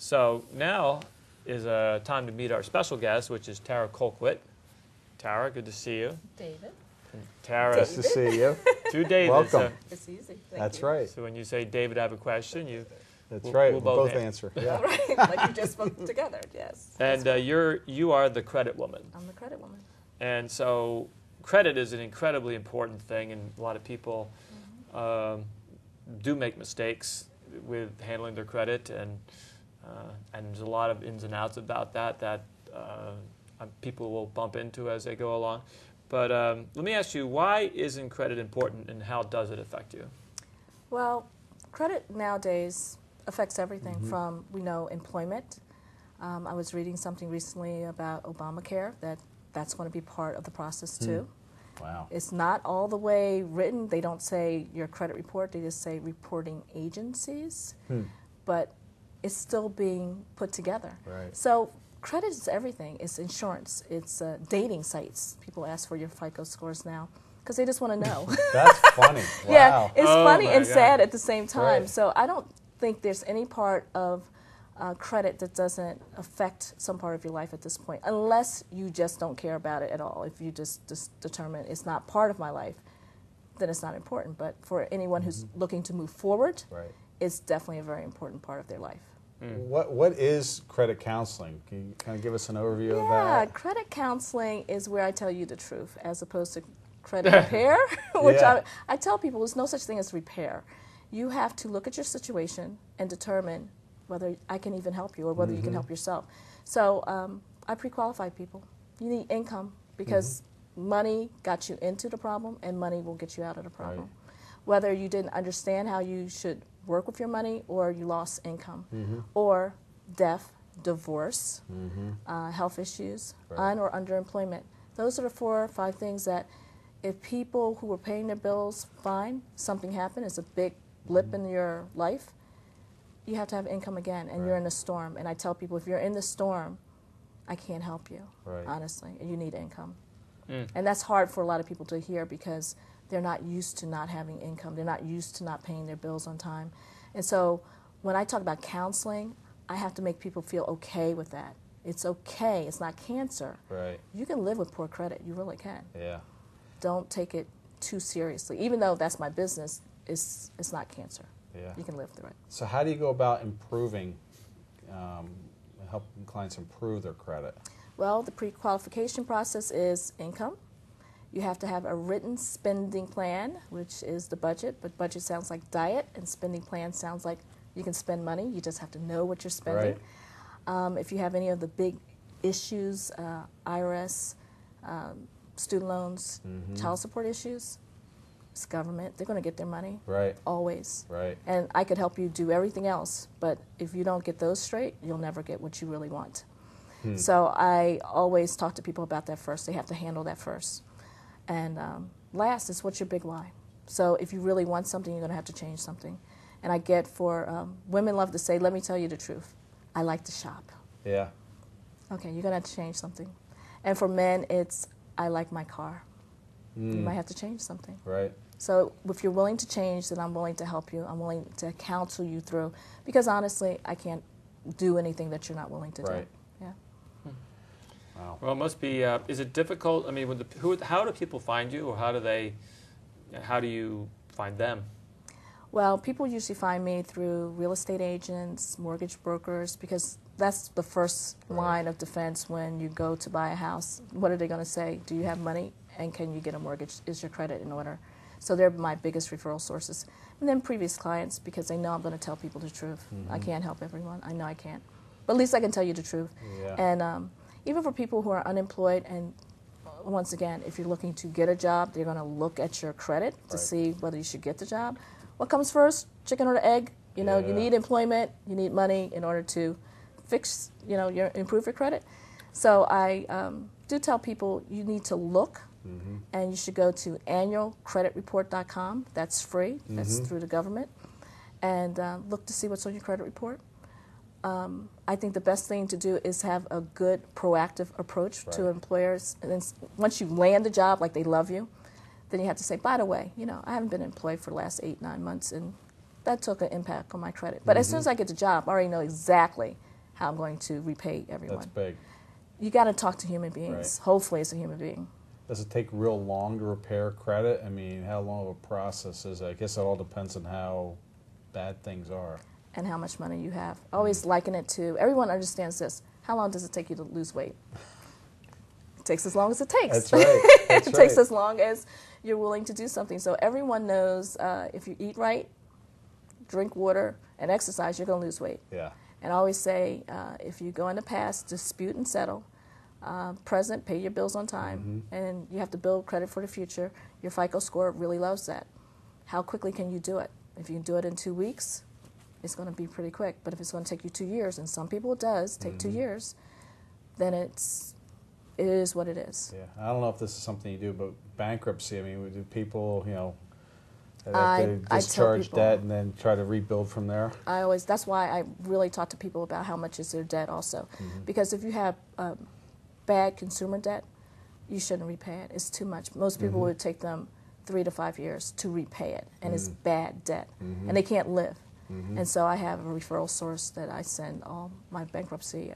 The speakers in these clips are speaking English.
So now is time to meet our special guest, which is Tara Colquitt. Tara, good to see you. David. And Tara, Nice to see you. two Davids. Welcome. It's easy. That's you. right. So when you say, David, I have a question, That's we'll, right. we'll We'll both answer. answer. Yeah. Right, like you just spoke together, yes. And you are the credit woman. I'm the credit woman. And so credit is an incredibly important thing, and a lot of people do make mistakes with handling their credit, and there's a lot of ins and outs about that people will bump into as they go along. But let me ask you, why isn't credit important, and how does it affect you? Well, credit nowadays affects everything from, employment. I was reading something recently about Obamacare, that's going to be part of the process too. Wow. It's not all the way written. They don't say your credit report, they just say reporting agencies. But it's still being put together. Right. So credit is everything. It's insurance. It's dating sites. People ask for your FICO scores now because they just want to know. That's funny. Wow. Yeah, it's funny and God. sad at the same time. Right. So I don't think there's any part of credit that doesn't affect some part of your life at this point, unless you just don't care about it at all. If you just determine it's not part of my life, then it's not important. But for anyone who's looking to move forward, Right. it's definitely a very important part of their life. What is credit counseling? Can you kind of give us an overview of Yeah, that? credit counseling is where I tell you the truth as opposed to credit repair, which Yeah. I tell people there's no such thing as repair. You have to look at your situation and determine whether I can even help you or whether you can help yourself. So I pre-qualify people. You need income because money got you into the problem and money will get you out of the problem. Right. Whether you didn't understand how you should work with your money or you lost income or death, divorce, health issues, Right. or underemployment. Those are the 4 or 5 things that if people who were paying their bills fine, something happened, it's a big blip in your life, you have to have income again, and you're in a storm. And I tell people, if you're in the storm, I can't help you, Right. honestly, and you need income. And that's hard for a lot of people to hear because they're not used to not having income. They're not used to not paying their bills on time. And so when I talk about counseling, I have to make people feel okay with that. It's okay. It's not cancer. Right. You can live with poor credit. You really can. Yeah. Don't take it too seriously. Even though that's my business, it's not cancer. Yeah. You can live through it. So how do you go about improving, helping clients improve their credit? Well, the pre-qualification process is income. You have to have a written spending plan, which is the budget, but budget sounds like diet, and spending plan sounds like you can spend money. You just have to know what you're spending. Right. If you have any of the big issues, IRS, student loans, child support issues, it's government. They're going to get their money. Right. Always. Right. And I could help you do everything else, but if you don't get those straight, you'll never get what you really want. So I always talk to people about that first. They have to handle that first. And last is, what's your big why? So if you really want something, you're going to have to change something. And I get for women love to say, let me tell you the truth. I like to shop. Yeah. Okay, you're going to have to change something. And for men, it's, I like my car. You might have to change something. Right. So if you're willing to change, then I'm willing to help you. I'm willing to counsel you through. Because honestly, I can't do anything that you're not willing to Right. do. Yeah. Wow. Well, it must be. Is it difficult? I mean, how do people find you, or how do you find them? Well, people usually find me through real estate agents, mortgage brokers, because that's the first line of defense when you go to buy a house. What are they going to say? Do you have money, and can you get a mortgage? Is your credit in order? So they're my biggest referral sources. And then previous clients, because they know I'm going to tell people the truth. I can't help everyone. I know I can't. But at least I can tell you the truth. Yeah. And even for people who are unemployed, and once again, if you're looking to get a job, they're going to look at your credit to see whether you should get the job. What comes first, chicken or the egg? You know, you need employment, you need money in order to fix, improve your credit. So I do tell people you need to look, and you should go to annualcreditreport.com. That's free. That's through the government. And look to see what's on your credit report. I think the best thing to do is have a good proactive approach to employers. And then once you land the job, like they love you, then you have to say, by the way, I haven't been employed for the last 8-9 months, and that took an impact on my credit. But as soon as I get the job, I already know exactly how I'm going to repay everyone. That's big. You got to talk to human beings. Right. Hopefully, it's a human being. Does it take real long to repair credit? I mean, how long of a process is it? I guess it all depends on how bad things are. And how much money you have. I always liken it to, everyone understands this. How long does it take you to lose weight? It takes as long as it takes. That's right. That's It takes as long as you're willing to do something. So everyone knows if you eat right, drink water, and exercise, you're going to lose weight. Yeah. And I always say, if you go in the past, dispute and settle. Present, pay your bills on time, and you have to build credit for the future. Your FICO score really loves that. How quickly can you do it? If you can do it in 2 weeks, it's going to be pretty quick. But if it's going to take you 2 years, and some people it does take 2 years, then it is what it is. Yeah. I don't know if this is something you do, but bankruptcy, I mean, do people, you know, have I to tell discharge people- debt and then try to rebuild from there? That's why I really talk to people about how much is their debt also. Because if you have bad consumer debt, you shouldn't repay it. It's too much. Most people would take them 3 to 5 years to repay it, and it's bad debt, and they can't live. And so I have a referral source that I send all my bankruptcy.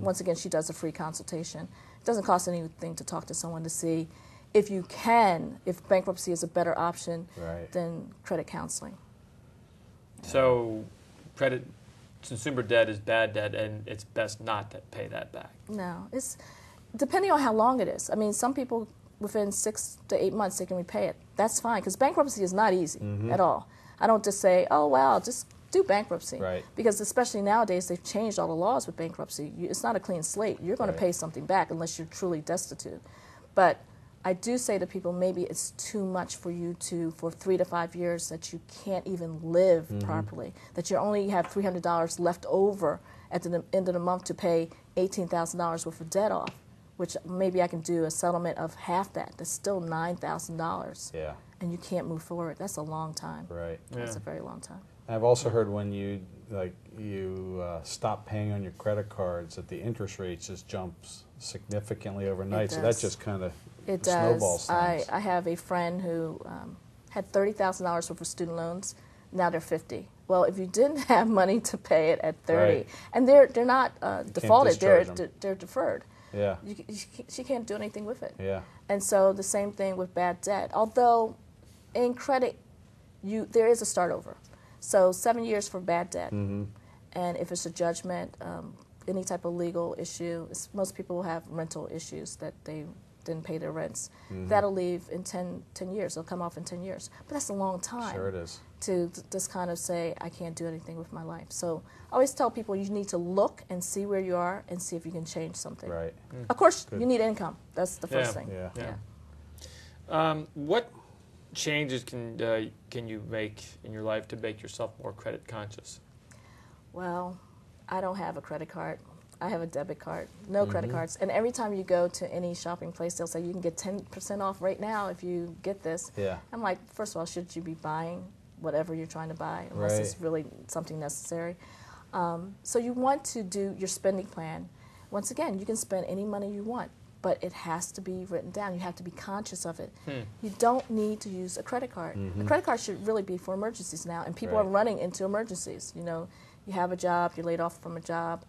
Once again, she does a free consultation. It doesn't cost anything to talk to someone to see if you can, if bankruptcy is a better option than credit counseling. So consumer debt is bad debt, and it's best not to pay that back. No, it's depending on how long it is. I mean, some people within 6 to 8 months they can repay it. That's fine, because bankruptcy is not easy at all. I don't just say, oh well, just do bankruptcy. Right. Because especially nowadays they've changed all the laws with bankruptcy. It's not a clean slate. You're going to pay something back unless you're truly destitute. But I do say to people, maybe it's too much for you for 3 to 5 years that you can't even live properly, that you only have $300 left over at the end of the month to pay $18,000 worth of debt off, which maybe I can do a settlement of half that. That's still $9,000. Yeah. And you can't move forward. That's a long time. Right. That's a very long time. I've also heard when you stop paying on your credit cards that the interest rate just jumps significantly overnight. So that just kind of snowballs things. I have a friend who had $30,000 worth of student loans. Now they're 50. Well, if you didn't have money to pay it at 30, and they're not defaulted, they're deferred. Yeah. She can't do anything with it. Yeah. And so the same thing with bad debt. Although in credit, there is a start over. So 7 years for bad debt. And if it's a judgment, any type of legal issue, most people will have rental issues that they didn't pay their rents. That'll leave in 10 years. It'll come off in 10 years. But that's a long time. Sure it is. To just kind of say, I can't do anything with my life. So I always tell people you need to look and see where you are and see if you can change something. Right. Of course, you need income. That's the first thing. Yeah. What changes can you make in your life to make yourself more credit conscious? Well, I don't have a credit card. I have a debit card, no credit cards. And every time you go to any shopping place, they'll say you can get 10% off right now if you get this. Yeah. I'm like, first of all, should you be buying whatever you're trying to buy unless it's really something necessary? So you want to do your spending plan. Once again, you can spend any money you want, but it has to be written down. You have to be conscious of it. You don't need to use a credit card. A credit card should really be for emergencies now, and people are running into emergencies. You know, you have a job, you're laid off from a job.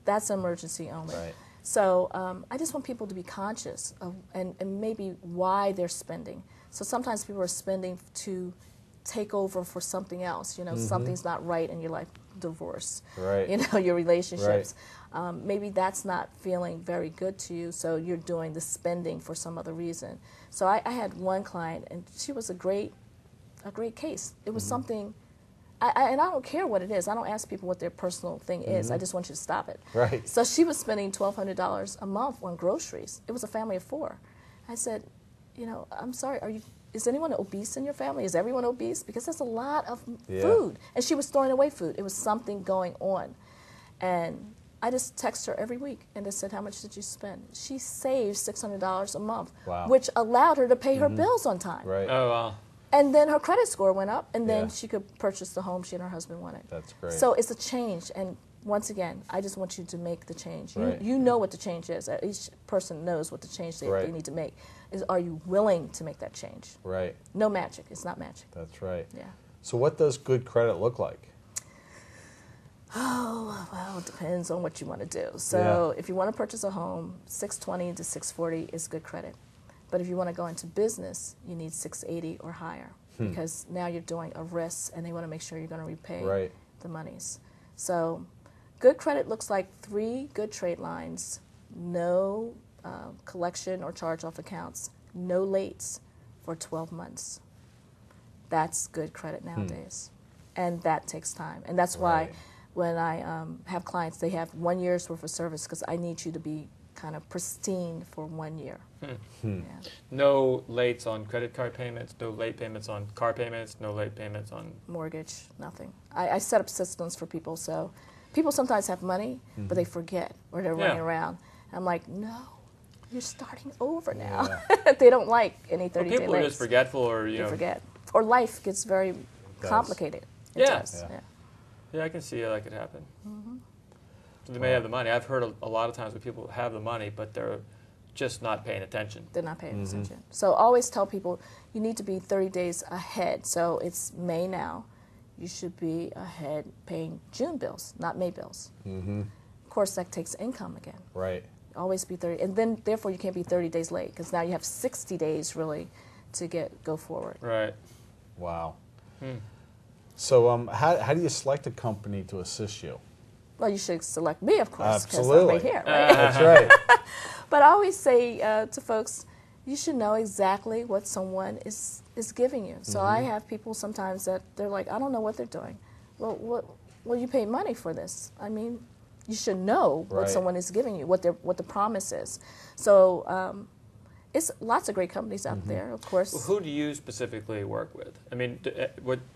That's an emergency only. Right. So I just want people to be conscious of and maybe why they're spending. So sometimes people are spending to take over for something else. You know, something's not right in your life, divorce. Right. You know, your relationships. Maybe that's not feeling very good to you, so you're doing the spending for some other reason. So I had one client, and she was a great case. It was something. And I don't care what it is. I don't ask people what their personal thing is. I just want you to stop it. Right. So she was spending $1,200 a month on groceries. It was a family of 4. I said, you know, I'm sorry, is anyone obese in your family? Is everyone obese? Because that's a lot of food. And she was throwing away food. It was something going on. And I just text her every week and just said, how much did you spend? She saved $600 a month, which allowed her to pay her bills on time. Right. Oh, wow. And then her credit score went up, and then she could purchase the home she and her husband wanted. That's great. So it's a change, and once again, I just want you to make the change. Right. You know what the change is. Each person knows what the change they need to make. Are you willing to make that change? Right. No magic. It's not magic. That's right. Yeah. So what does good credit look like? Oh, well, it depends on what you want to do. So if you want to purchase a home, 620 to 640 is good credit. But if you want to go into business, you need 680 or higher because now you're doing a risk and they want to make sure you're going to repay the monies. So good credit looks like 3 good trade lines, no collection or charge-off accounts, no lates for 12 months. That's good credit nowadays. And that takes time. And that's why when I have clients, they have 1 year's worth of service because I need you to be kind of pristine for 1 year. Yeah. No lates on credit card payments, no late payments on car payments, no late payments on mortgage, nothing. I set up systems for people, so people sometimes have money, but they forget or they're running around. And I'm like, no, you're starting over now. They don't like any 30-day lates. People are just forgetful, or they forget, or life gets very complicated. It does. Yeah, I can see how that could happen. So they may have the money. I've heard a lot of times where people have the money, but they're just not paying attention. They're not paying attention. So always tell people you need to be 30 days ahead. So it's May now. You should be ahead paying June bills, not May bills. Of course, that takes income again. Right. Always be 30. And then, therefore, you can't be 30 days late because now you have 60 days, really, to go forward. Right. Wow. So how do you select a company to assist you? Well, you should select me, of course, because Absolutely. I'm right here, right? That's right. But I always say to folks, you should know exactly what someone is giving you. So I have people sometimes that they're like, I don't know what they're doing. Well, you pay money for this. I mean, you should know what someone is giving you, what the promise is. So it's lots of great companies out there, of course. Well, who do you specifically work with? I mean,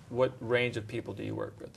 what range of people do you work with?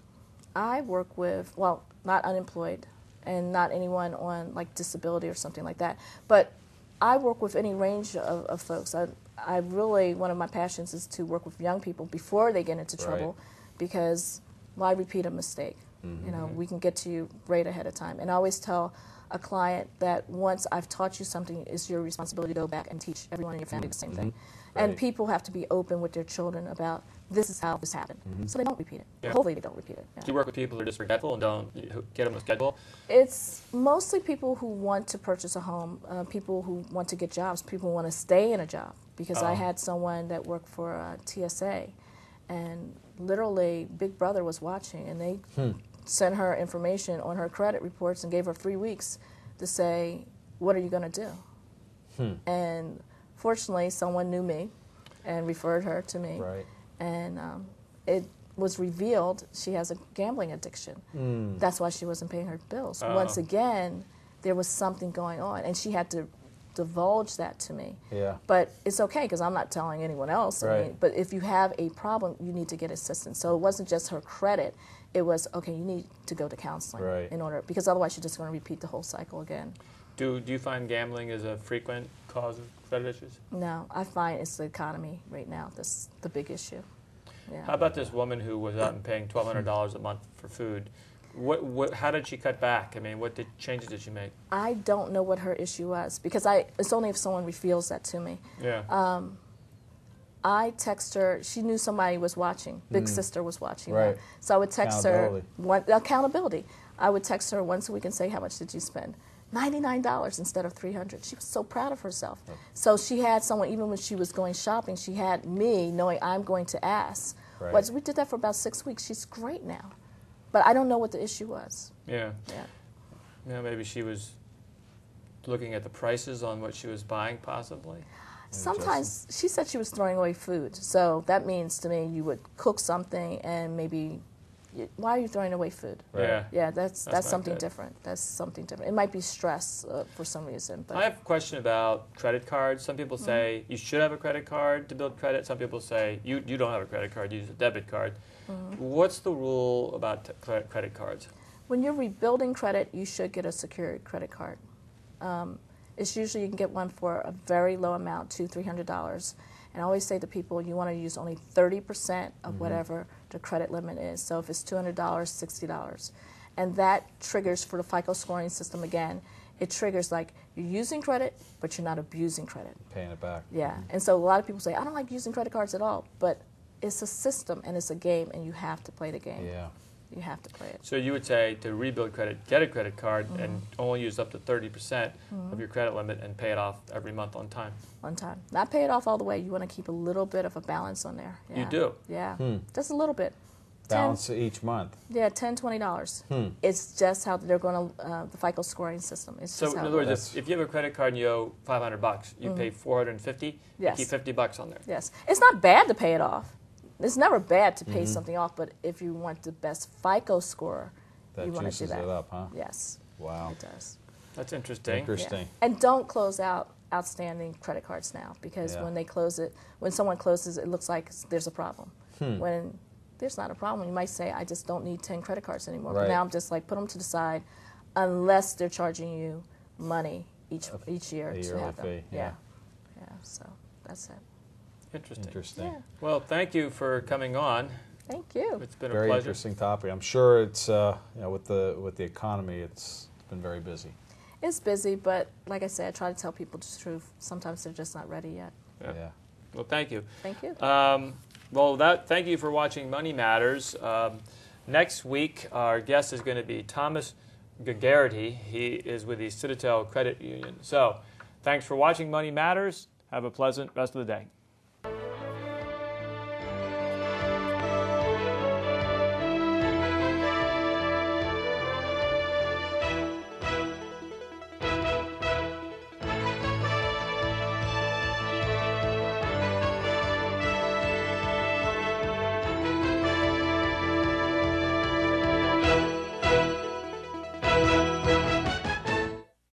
I work with, well, not unemployed and not anyone on like disability or something like that, but I work with any range of folks. I really, one of my passions is to work with young people before they get into trouble because why repeat a mistake? You know, we can get to you right ahead of time. And I always tell a client that once I've taught you something, it's your responsibility to go back and teach everyone in your family the same thing. And people have to be open with their children about this is how this happened, so they don't repeat it. Hopefully they don't repeat it. Do you work with people who are just forgetful and don't get them a schedule? It's mostly people who want to purchase a home, people who want to get jobs, people who want to stay in a job. Because I had someone that worked for TSA, and literally Big Brother was watching, and they sent her information on her credit reports and gave her 3 weeks to say, what are you going to do? And fortunately, someone knew me and referred her to me. And it was revealed she has a gambling addiction. That's why she wasn't paying her bills. Once again, there was something going on, and she had to divulge that to me. But it's okay because I'm not telling anyone else. I mean, but if you have a problem, you need to get assistance. So it wasn't just her credit. It was, okay, you need to go to counseling in order, because otherwise you're just going to repeat the whole cycle again. Do you find gambling is a frequent cause of credit issues? No, I find it's the economy right now that's the big issue. How about this woman who was out and paying $1,200 a month for food? How did she cut back? I mean, what changes did she make? I don't know what her issue was, because it's only if someone reveals that to me. I text her. She knew somebody was watching. Big sister was watching. So I would text her. Accountability. I would text her once a week and say, how much did you spend? $99 instead of $300. She was so proud of herself. So she had someone, even when she was going shopping, she had me knowing I'm going to ask. We did that for about 6 weeks. She's great now. But I don't know what the issue was. Maybe she was looking at the prices on what she was buying, possibly. Sometimes she said she was throwing away food. So that means to me you would cook something and maybe, why are you throwing away food? That's something different. That's something different. It might be stress for some reason. But I have a question about credit cards. Some people say you should have a credit card to build credit. Some people say you don't have a credit card, you use a debit card. What's the rule about credit cards? When you're rebuilding credit, you should get a secured credit card. It's usually you can get one for a very low amount, $200-300. And I always say to people, you want to use only 30% of whatever the credit limit is. So if it's $200, $60. And that triggers for the FICO scoring system again. It triggers like you're using credit, but you're not abusing credit. Paying it back. And so a lot of people say, I don't like using credit cards at all. But it's a system and it's a game, and you have to play the game. You have to play it. So you would say to rebuild credit, get a credit card and only use up to 30% of your credit limit and pay it off every month on time. On time. Not pay it off all the way. You want to keep a little bit of a balance on there. Yeah. You do? Yeah. Just a little bit. Balance each month. Yeah, $10, $20. It's just how they're going to, the FICO scoring system. It's so just in how other words, if you have a credit card and you owe $500, you pay $450, Yes. you keep $50 on there. Yes. It's not bad to pay it off. It's never bad to pay something off, but if you want the best FICO score, you want to do that. That juices it up, huh? Yes. Wow. It does. That's interesting. Interesting. Yeah. And don't close out outstanding credit cards now, because Yeah. when they close it, when someone closes it, looks like there's a problem. When there's not a problem, you might say, I just don't need 10 credit cards anymore. Right. But now I'm just like, put them to the side, unless they're charging you money each year A to yearly have them. fee, Yeah. So that's it. Interesting. Interesting. Yeah. Well, thank you for coming on. Thank you. It's been a Very pleasure. interesting topic. I'm sure it's with the economy, it's been very busy. It's busy, but like I said, I try to tell people the truth. Sometimes they're just not ready yet. Yeah. Well, thank you. Thank you. Thank you for watching Money Matters. Next week, our guest is going to be Thomas Gaggerty. He is with the Citadel Credit Union. So, thanks for watching Money Matters. Have a pleasant rest of the day.